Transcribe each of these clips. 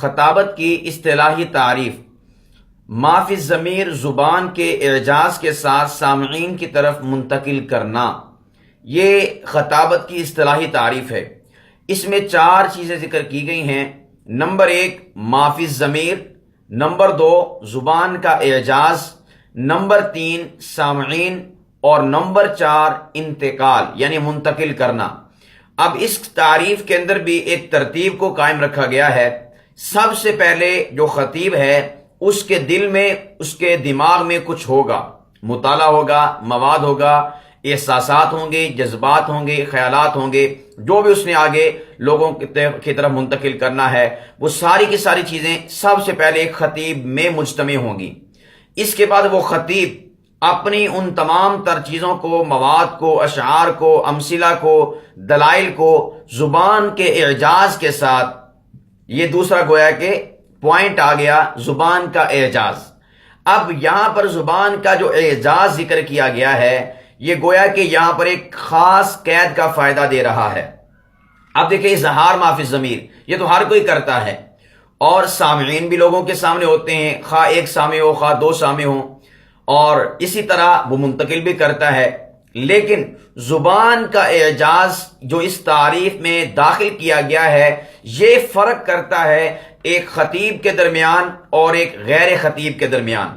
خطابت کی اصطلاحی تعریف: ما فی الضمیر زبان کے اعجاز کے ساتھ سامعین کی طرف منتقل کرنا، یہ خطابت کی اصطلاحی تعریف ہے۔ اس میں 4 چیزیں ذکر کی گئی ہیں۔ نمبر 1 ما فی الضمیر، نمبر 2 زبان کا اعجاز، نمبر 3 سامعین، اور نمبر 4 انتقال یعنی منتقل کرنا۔ اب اس تعریف کے اندر بھی ایک ترتیب کو قائم رکھا گیا ہے۔ سب سے پہلے جو خطیب ہے اس کے دل میں، اس کے دماغ میں کچھ ہوگا، مطالعہ ہوگا، مواد ہوگا، احساسات ہوں گے، جذبات ہوں گے، خیالات ہوں گے، جو بھی اس نے آگے لوگوں کی طرف منتقل کرنا ہے، وہ ساری کی ساری چیزیں سب سے پہلے ایک خطیب میں مجتمع ہوں گی۔ اس کے بعد وہ خطیب اپنی ان تمام تر چیزوں کو، مواد کو، اشعار کو، امثلہ کو، دلائل کو زبان کے اعجاز کے ساتھ، یہ دوسرا گویا کہ پوائنٹ آ گیا، زبان کا اعجاز۔ اب یہاں پر زبان کا جو اعجاز ذکر کیا گیا ہے، یہ گویا کہ یہاں پر ایک خاص قید کا فائدہ دے رہا ہے۔ اب دیکھیں، اظہار ما فی الضمیر یہ تو ہر کوئی کرتا ہے، اور سامعین بھی لوگوں کے سامنے ہوتے ہیں، خواہ ایک سامع ہو خواہ 2 سامع ہوں، اور اسی طرح وہ منتقل بھی کرتا ہے۔ لیکن زبان کا اعجاز جو اس تعریف میں داخل کیا گیا ہے، یہ فرق کرتا ہے ایک خطیب کے درمیان اور ایک غیر خطیب کے درمیان۔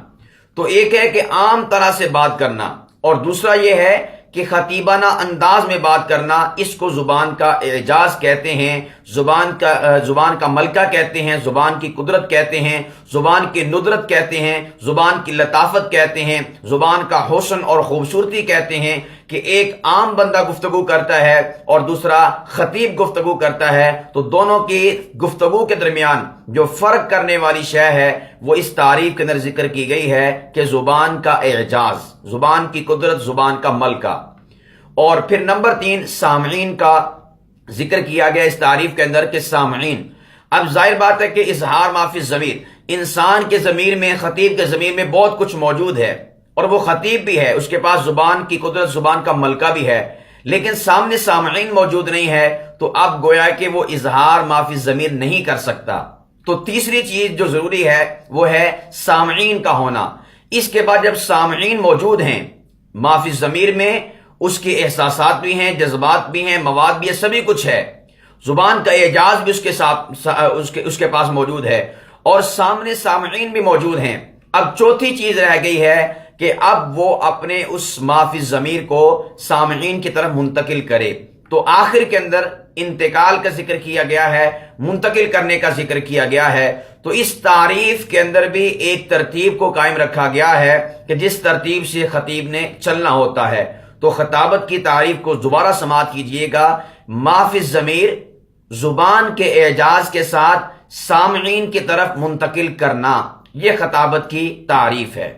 تو ایک ہے کہ عام طرح سے بات کرنا، اور دوسرا یہ ہے کہ خطیبانہ انداز میں بات کرنا۔ اس کو زبان کا اعجاز کہتے ہیں، زبان کا ملکہ کہتے ہیں، زبان کی قدرت کہتے ہیں، زبان کی ندرت کہتے ہیں، زبان کی لطافت کہتے ہیں، زبان کا حسن اور خوبصورتی کہتے ہیں کہ ایک عام بندہ گفتگو کرتا ہے اور دوسرا خطیب گفتگو کرتا ہے، تو دونوں کی گفتگو کے درمیان جو فرق کرنے والی شے ہے وہ اس تعریف کے اندر ذکر کی گئی ہے کہ زبان کا اعجاز، زبان کی قدرت، زبان کا ملکہ۔ اور پھر نمبر 3 سامعین کا ذکر کیا گیا اس تعریف کے اندر کہ سامعین، اب ظاہر بات ہے کہ اظہار ما فی الضمیر، انسان کے ضمیر میں، خطیب کے ضمیر میں بہت کچھ موجود ہے، اور وہ خطیب بھی ہے، اس کے پاس زبان کی قدرت، زبان کا ملکہ بھی ہے، لیکن سامنے سامعین موجود نہیں ہے، تو اب گویا کہ وہ اظہار ما فی الضمیر نہیں کر سکتا۔ تو تیسری چیز جو ضروری ہے وہ ہے سامعین کا ہونا۔ اس کے بعد جب سامعین موجود ہیں ما فی الضمیر میں، اس کے احساسات بھی ہیں، جذبات بھی ہیں، مواد بھی ہے، سبھی کچھ ہے، زبان کا اعجاز بھی اس کے پاس موجود ہے، اور سامنے سامعین بھی موجود ہیں۔ اب چوتھی چیز رہ گئی ہے کہ اب وہ اپنے اس ما فی الضمیر کو سامعین کی طرف منتقل کرے۔ تو آخر کے اندر انتقال کا ذکر کیا گیا ہے، منتقل کرنے کا ذکر کیا گیا ہے۔ تو اس تعریف کے اندر بھی ایک ترتیب کو قائم رکھا گیا ہے کہ جس ترتیب سے خطیب نے چلنا ہوتا ہے۔ تو خطابت کی تعریف کو دوبارہ سماعت کیجئے گا: ما فی الضمیر، زبان کے اعجاز کے ساتھ سامعین کی طرف منتقل کرنا، یہ خطابت کی تعریف ہے۔